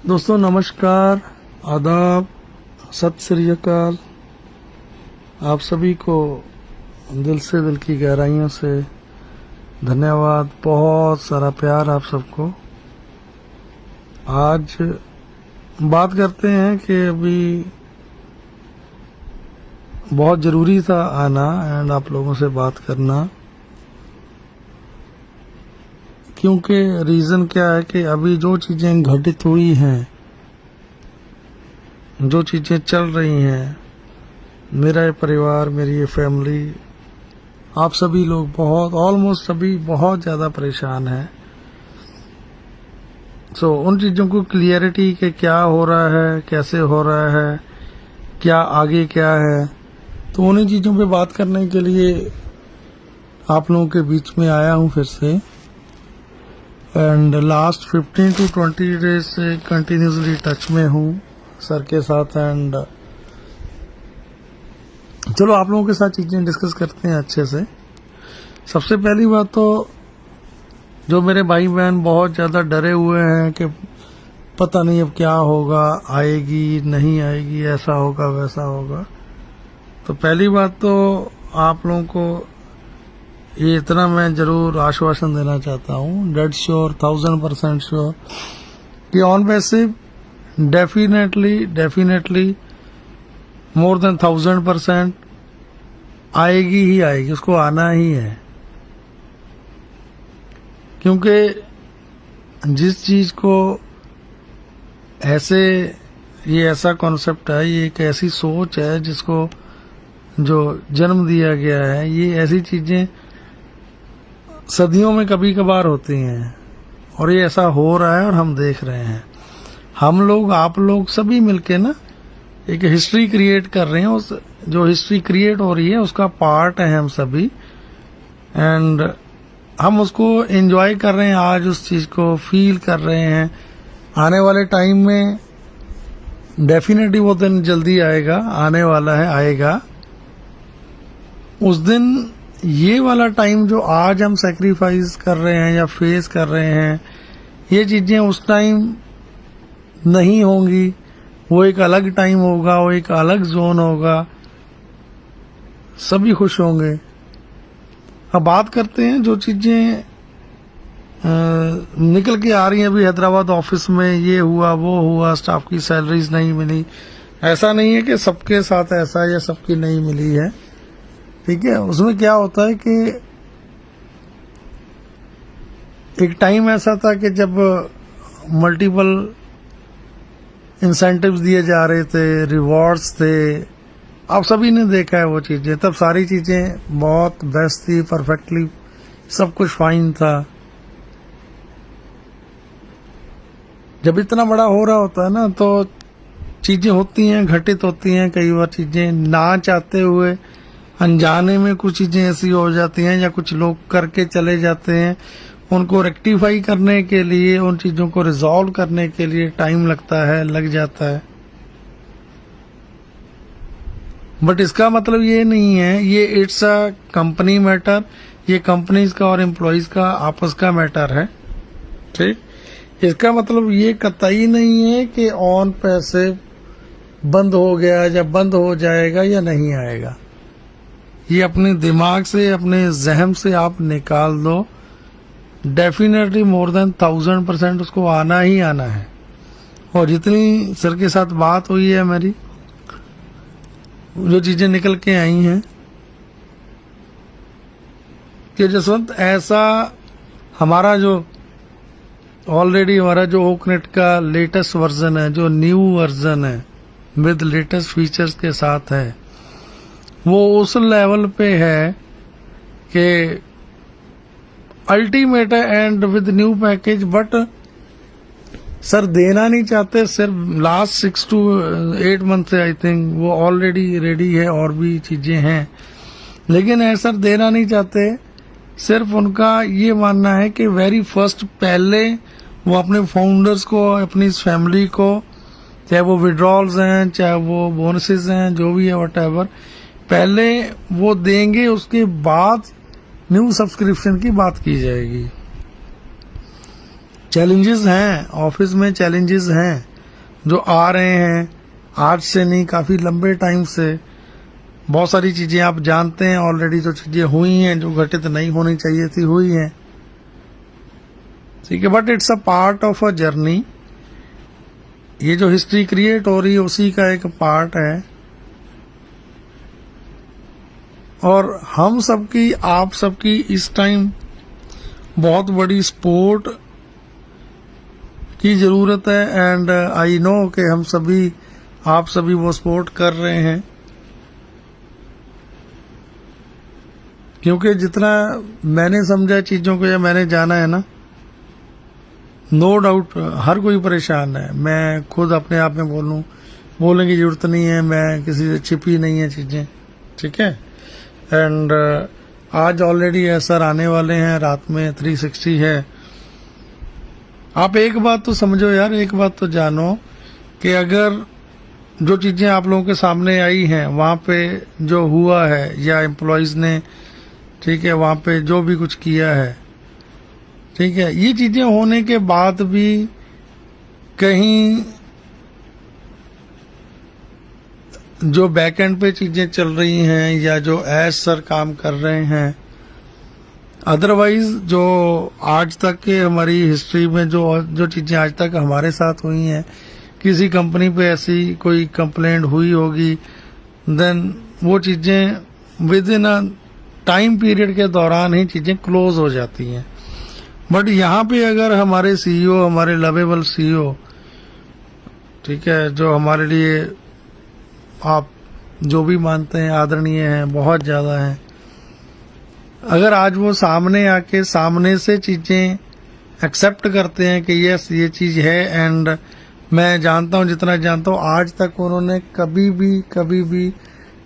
दोस्तों नमस्कार, आदाब, सत श्री अकाल। आप सभी को दिल से, दिल की गहराइयों से धन्यवाद। बहुत सारा प्यार आप सबको। आज बात करते हैं कि अभी बहुत ज़रूरी था आना एंड आप लोगों से बात करना, क्योंकि रीज़न क्या है कि अभी जो चीज़ें घटित हुई हैं, जो चीज़ें चल रही हैं, मेरा ये परिवार, मेरी ये फैमिली, आप सभी लोग बहुत, ऑलमोस्ट सभी बहुत ज़्यादा परेशान हैं। उन चीज़ों को क्लियरिटी के क्या हो रहा है, कैसे हो रहा है, क्या आगे क्या है, तो उन्हीं चीज़ों पे बात करने के लिए आप लोगों के बीच में आया हूँ फिर से। एंड लास्ट 15 to 20 डेज से कंटिन्यूसली टच में हूँ सर के साथ। एंड चलो आप लोगों के साथ चीज़ें डिस्कस करते हैं अच्छे से। सबसे पहली बात तो जो मेरे भाई बहन बहुत ज़्यादा डरे हुए हैं कि पता नहीं अब क्या होगा, आएगी नहीं आएगी, ऐसा होगा वैसा होगा, तो पहली बात तो आप लोगों को ये इतना मैं जरूर आश्वासन देना चाहता हूँ, डेड श्योर, 1000% श्योर, कि on basis definitely more than 1000% आएगी ही आएगी, उसको आना ही है। क्योंकि जिस चीज को ये ऐसा कॉन्सेप्ट है, ये एक ऐसी सोच है जिसको जो जन्म दिया गया है, ये ऐसी चीजें सदियों में कभी कभार होती हैं और ये ऐसा हो रहा है और हम देख रहे हैं। हम लोग, आप लोग सभी मिलके ना एक हिस्ट्री क्रिएट कर रहे हैं। उस जो हिस्ट्री क्रिएट हो रही है उसका पार्ट है हम सभी, एंड हम उसको एंजॉय कर रहे हैं, आज उस चीज को फील कर रहे हैं। आने वाले टाइम में डेफिनेटली वो दिन जल्दी आएगा, आने वाला है, आएगा उस दिन। ये वाला टाइम जो आज हम सेक्रीफाइस कर रहे हैं या फेस कर रहे हैं, ये चीजें उस टाइम नहीं होंगी। वो एक अलग टाइम होगा, वो एक अलग जोन होगा, सभी खुश होंगे। अब बात करते हैं जो चीजें निकल के आ रही हैं। अभी हैदराबाद ऑफिस में ये हुआ, वो हुआ, स्टाफ की सैलरीज नहीं मिली। ऐसा नहीं है कि सबके साथ ऐसा या सबकी नहीं मिली है, ठीक है। उसमें क्या होता है कि एक टाइम ऐसा था कि जब मल्टीपल इंसेंटिव्स दिए जा रहे थे, रिवॉर्ड्स थे, आप सभी ने देखा है वो चीजें। तब सारी चीजें बहुत बेस्ट थी, परफेक्टली सब कुछ फाइन था। जब इतना बड़ा हो रहा होता है ना, तो चीजें होती हैं, घटित होती हैं, कई बार चीजें ना चाहते हुए, अनजाने में कुछ चीजें ऐसी हो जाती हैं या कुछ लोग करके चले जाते हैं। उनको रेक्टिफाई करने के लिए, उन चीजों को रिजॉल्व करने के लिए टाइम लगता है, लग जाता है। बट इसका मतलब ये नहीं है, ये इट्स अ कंपनी मैटर, ये कंपनीज का और एम्प्लॉयज का आपस का मैटर है, ठीक। इसका मतलब ये कतई नहीं है कि ऑन पैसे बंद हो गया या बंद हो जाएगा या नहीं आएगा। ये अपने दिमाग से, अपने जहन से आप निकाल दो। डेफिनेटली मोर देन 1000% उसको आना ही आना है। और जितनी सर के साथ बात हुई है मेरी, जो चीजें निकल के आई हैं कि जसवंत, ऐसा हमारा जो ऑलरेडी हमारा जो ओकनेट का लेटेस्ट वर्जन है, जो न्यू वर्जन है विद लेटेस्ट फीचर्स के साथ है, वो उस लेवल पे है कि अल्टीमेट है and with new package. But sir देना नहीं चाहते, सिर्फ लास्ट 6 to 8 मंथ से आई थिंक वो ऑलरेडी रेडी है, और भी चीजें हैं, लेकिन ऐसा देना नहीं चाहते। सिर्फ उनका ये मानना है कि वेरी फर्स्ट पहले वो अपने फाउंडर्स को, अपनी फैमिली को, चाहे वो विड्रॉल्स हैं, चाहे वो बोनसेस हैं, जो भी है वट, पहले वो देंगे, उसके बाद न्यू सब्सक्रिप्शन की बात की जाएगी। चैलेंजेस हैं, ऑफिस में चैलेंजेस हैं, जो आ रहे हैं, आज से नहीं काफी लंबे टाइम से बहुत सारी चीजें आप जानते हैं ऑलरेडी, जो चीजें हुई हैं जो घटित नहीं होनी चाहिए थी हुई हैं, ठीक है। But it's a part of a journey. ये जो हिस्ट्री क्रिएट हो रही है उसी का एक पार्ट है, और हम सबकी, आप सबकी इस टाइम बहुत बड़ी सपोर्ट की जरूरत है। एंड आई नो कि हम सभी, आप सभी वो सपोर्ट कर रहे हैं, क्योंकि जितना मैंने समझा चीजों को या मैंने जाना है ना, नो डाउट हर कोई परेशान है। मैं खुद अपने आप में बोलने की जरूरत नहीं है, मैं किसी से छिपी नहीं है चीजें, ठीक है। एंड आज ऑलरेडी सर आने वाले हैं, रात में 360 है। आप एक बात तो समझो यार, एक बात तो जानो कि अगर जो चीजें आप लोगों के सामने आई हैं वहां पे जो हुआ है, या एम्प्लॉयज ने, ठीक है, वहां पे जो भी कुछ किया है, ठीक है, ये चीजें होने के बाद भी कहीं जो बैकएंड पे चीजें चल रही हैं या जो एस सर काम कर रहे हैं, अदरवाइज जो आज तक के हमारी हिस्ट्री में जो चीजें आज तक हमारे साथ हुई हैं, किसी कंपनी पे ऐसी कोई कंप्लेंट हुई होगी, देन वो चीजें with in a time period के दौरान ही चीजें क्लोज हो जाती हैं। बट यहाँ पे अगर हमारे सीईओ, हमारे लवेबल सीईओ, ठीक है, जो हमारे लिए आप जो भी मानते हैं आदरणीय हैं, बहुत ज्यादा हैं, अगर आज वो सामने आके सामने से चीजें एक्सेप्ट करते हैं कि यस ये चीज है, एंड मैं जानता हूं, जितना जानता हूं आज तक उन्होंने कभी भी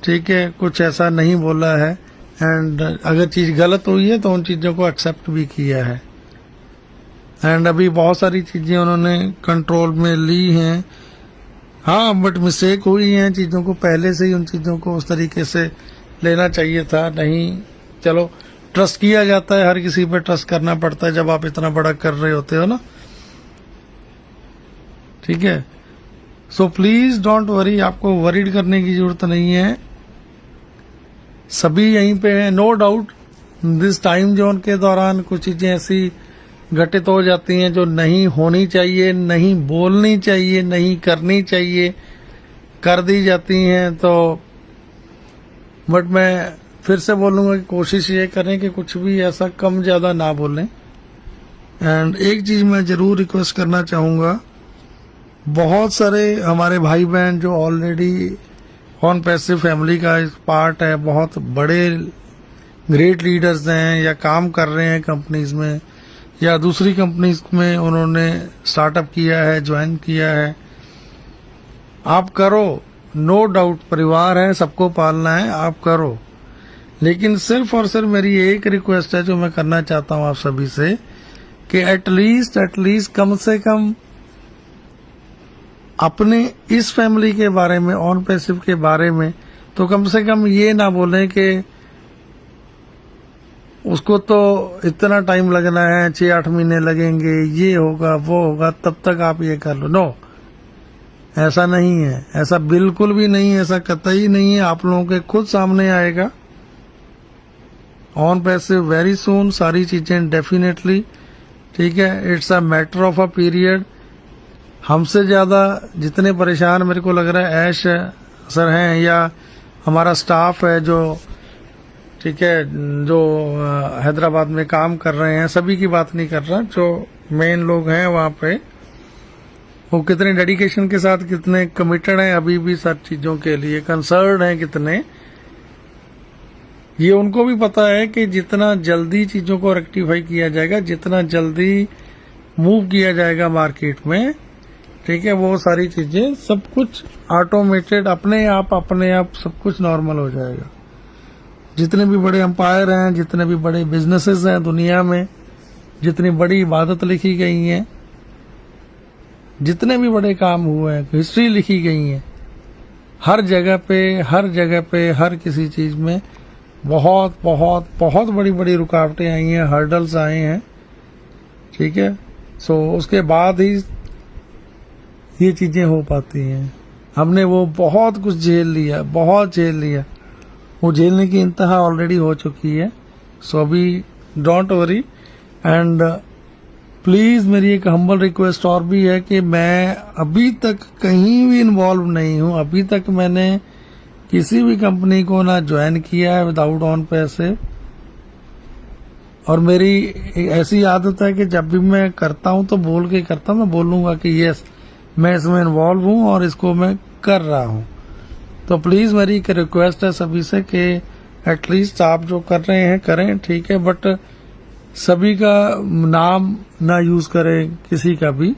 ठीक है कुछ ऐसा नहीं बोला है, एंड अगर चीज गलत हुई है तो उन चीजों को एक्सेप्ट भी किया है। एंड अभी बहुत सारी चीजें उन्होंने कंट्रोल में ली हैं। हाँ, बट मिस्टेक हुई है, चीजों को पहले से ही उन चीजों को उस तरीके से लेना चाहिए था। नहीं, चलो ट्रस्ट किया जाता है, हर किसी पे ट्रस्ट करना पड़ता है जब आप इतना बड़ा कर रहे होते हो ना, ठीक है। सो प्लीज डोंट वरी, आपको वरीड करने की जरूरत नहीं है, सभी यहीं पे हैं। No doubt this time zone के दौरान कुछ चीजें ऐसी घटित हो जाती हैं जो नहीं होनी चाहिए, नहीं बोलनी चाहिए, नहीं करनी चाहिए, कर दी जाती हैं। तो बट मैं फिर से बोलूंगा कि कोशिश ये करें कि कुछ भी ऐसा कम ज्यादा ना बोलें। एंड एक चीज मैं जरूर रिक्वेस्ट करना चाहूंगा, बहुत सारे हमारे भाई बहन जो ऑलरेडी ऑन पैसिव फैमिली का पार्ट है, बहुत बड़े ग्रेट लीडर्स हैं या काम कर रहे हैं कंपनीज में या दूसरी कंपनीज में, उन्होंने स्टार्टअप किया है, ज्वाइन किया है, आप करो, नो डाउट परिवार है, सबको पालना है, आप करो। लेकिन सिर्फ और सिर्फ मेरी एक रिक्वेस्ट है जो मैं करना चाहता हूं आप सभी से, कि एटलीस्ट कम से कम अपने इस फैमिली के बारे में, ऑन पैसिव के बारे में, तो कम से कम ये ना बोलें कि उसको तो इतना टाइम लगना है, 6-8 महीने लगेंगे, ये होगा वो होगा, तब तक आप ये कर लो। नो, ऐसा नहीं है, ऐसा बिल्कुल भी नहीं है, ऐसा कतई नहीं है। आप लोगों के खुद सामने आएगा ऑन पैसिव वेरी सून, सारी चीजें डेफिनेटली, ठीक है। It's a matter of a period. हमसे ज्यादा जितने परेशान मेरे को लग रहा है ऐश सर हैं या हमारा स्टाफ है जो, ठीक है, जो हैदराबाद में काम कर रहे हैं, सभी की बात नहीं कर रहा, जो मेन लोग हैं वहां पे, वो कितने डेडिकेशन के साथ, कितने कमिटेड हैं अभी भी सब चीजों के लिए, कंसर्न हैं कितने, ये उनको भी पता है कि जितना जल्दी चीजों को रेक्टिफाई किया जाएगा, जितना जल्दी मूव किया जाएगा मार्केट में, ठीक है, वो सारी चीजें सब कुछ ऑटोमेटेड अपने आप सब कुछ नॉर्मल हो जाएगा। जितने भी बड़े एम्पायर हैं, जितने भी बड़े बिजनेसेस हैं दुनिया में, जितनी बड़ी इबादत लिखी गई है, जितने भी बड़े काम हुए हैं, हिस्ट्री लिखी गई है, हर जगह पे हर किसी चीज में बहुत बहुत बहुत बड़ी बड़ी रुकावटें आई हैं, हर्डल्स आए हैं, ठीक है। सो उसके बाद ही ये चीजें हो पाती हैं। हमने वो बहुत कुछ झेल लिया, बहुत झेल लिया, वो झेलने की इंतहा ऑलरेडी हो चुकी है। सो अभी डोंट वरी। एंड प्लीज मेरी एक हम्बल रिक्वेस्ट और भी है कि मैं अभी तक कहीं भी इन्वॉल्व नहीं हूं। अभी तक मैंने किसी भी कंपनी को ना ज्वाइन किया है विदाउट ऑन पैसे। और मेरी ऐसी आदत है कि जब भी मैं करता हूं तो बोल के करता हूं। मैं बोलूंगा कि यस मैं इसमें इन्वॉल्व हूं और इसको मैं कर रहा हूं। तो प्लीज मेरी एक रिक्वेस्ट है सभी से कि एटलीस्ट आप जो कर रहे हैं करें, ठीक है, बट सभी का नाम ना यूज करें, किसी का भी।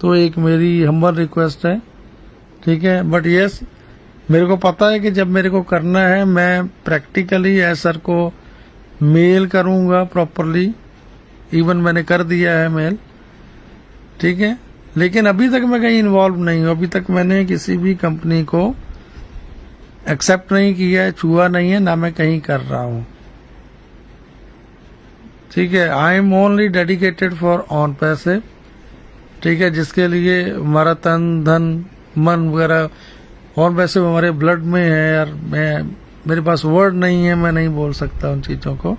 तो एक मेरी हम्बल रिक्वेस्ट है, ठीक है। बट यस मेरे को पता है कि जब मेरे को करना है मैं प्रैक्टिकली सर को मेल करूंगा प्रॉपरली। इवन मैंने कर दिया है मेल, ठीक है। लेकिन अभी तक मैं कहीं इन्वॉल्व नहीं हूं। अभी तक मैंने किसी भी कंपनी को एक्सेप्ट नहीं किया है, छुआ नहीं है, ना मैं कहीं कर रहा हूं, ठीक है। I am only dedicated for on पैसे, ठीक है, जिसके लिए हमारा तन धन मन वगैरह ऑन पैसे हमारे ब्लड में है यार। मेरे पास वर्ड नहीं है, मैं नहीं बोल सकता उन चीजों को,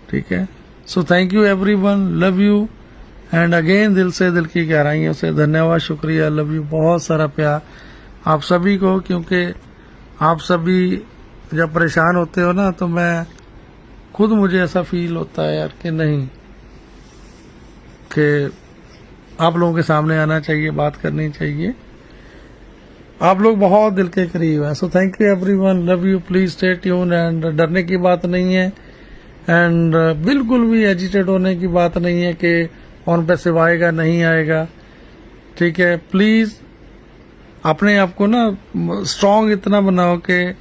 ठीक है। So thank you everyone, love you. And again दिल से, दिल की गहराइयों से धन्यवाद, शुक्रिया, लव यू, बहुत सारा प्यार आप सभी को। क्योंकि आप सभी जब परेशान होते हो ना तो मैं खुद, मुझे ऐसा फील होता है यार कि नहीं, कि आप लोगों के सामने आना चाहिए, बात करनी चाहिए। आप लोग बहुत दिल के करीब हैं। So thank you everyone, love you, please stay tune. And डरने की बात नहीं है एंड बिल्कुल भी एजिटेट होने की बात नहीं है कि ऑन पैसे आएगा नहीं आएगा, ठीक है। प्लीज अपने आप को ना स्ट्रांग इतना बनाओ कि,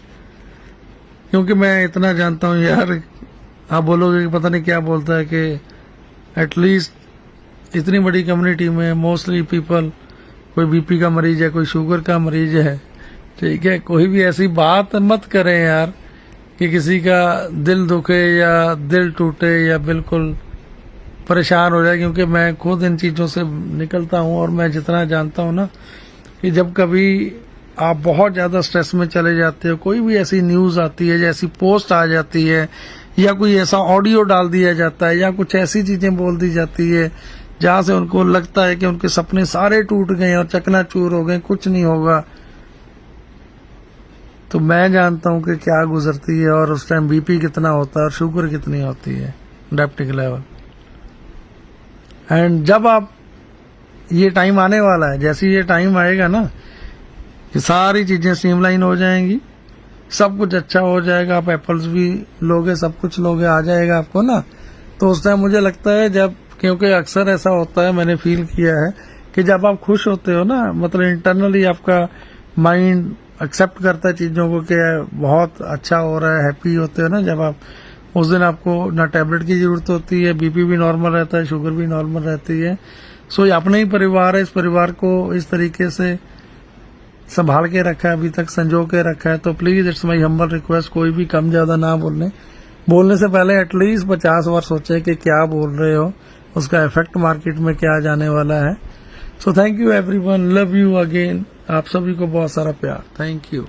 क्योंकि मैं इतना जानता हूं यार, आप बोलोगे कि पता नहीं क्या बोलता है, कि एटलीस्ट इतनी बड़ी कम्युनिटी में मोस्टली पीपल, कोई बीपी का मरीज है, कोई शुगर का मरीज है, ठीक है। कोई भी ऐसी बात मत करें यार कि किसी का दिल दुखे या दिल टूटे या बिल्कुल परेशान हो जाए। क्योंकि मैं खुद इन चीजों से निकलता हूं और मैं जितना जानता हूं ना कि जब कभी आप बहुत ज्यादा स्ट्रेस में चले जाते हो, कोई भी ऐसी न्यूज आती है, जैसी पोस्ट आ जाती है, या कोई ऐसा ऑडियो डाल दिया जाता है, या कुछ ऐसी चीजें बोल दी जाती है जहां से उनको लगता है कि उनके सपने सारे टूट गए और चकनाचूर हो गए, कुछ नहीं होगा, तो मैं जानता हूं कि क्या गुजरती है और उस टाइम बीपी कितना होता है और शुगर कितनी होती है, डायबिटिक लेवल। एंड जब आप, ये टाइम आने वाला है, जैसे ये टाइम आएगा ना कि सारी चीजें स्ट्रीमलाइन हो जाएंगी, सब कुछ अच्छा हो जाएगा, आप एप्पल्स भी लोगे, सब कुछ लोगे, आ जाएगा आपको ना। तो उस टाइम मुझे लगता है जब, क्योंकि अक्सर ऐसा होता है, मैंने फील किया है कि जब आप खुश होते हो ना, मतलब इंटरनली आपका माइंड एक्सेप्ट करता है चीजों को कि बहुत अच्छा हो रहा है, हैप्पी होते हो ना जब आप, उस दिन आपको ना टैबलेट की जरूरत होती है, बीपी भी नॉर्मल रहता है, शुगर भी नॉर्मल रहती है। सो ये अपना ही परिवार है, इस परिवार को इस तरीके से संभाल के रखा है, अभी तक संजो के रखा है। तो please it's my humble request, कोई भी कम ज्यादा ना बोलने से पहले एटलीस्ट 50 बार सोचे कि क्या बोल रहे हो, उसका इफेक्ट मार्केट में क्या जाने वाला है। So thank you everyone, love you again, आप सभी को बहुत सारा प्यार, थैंक यू।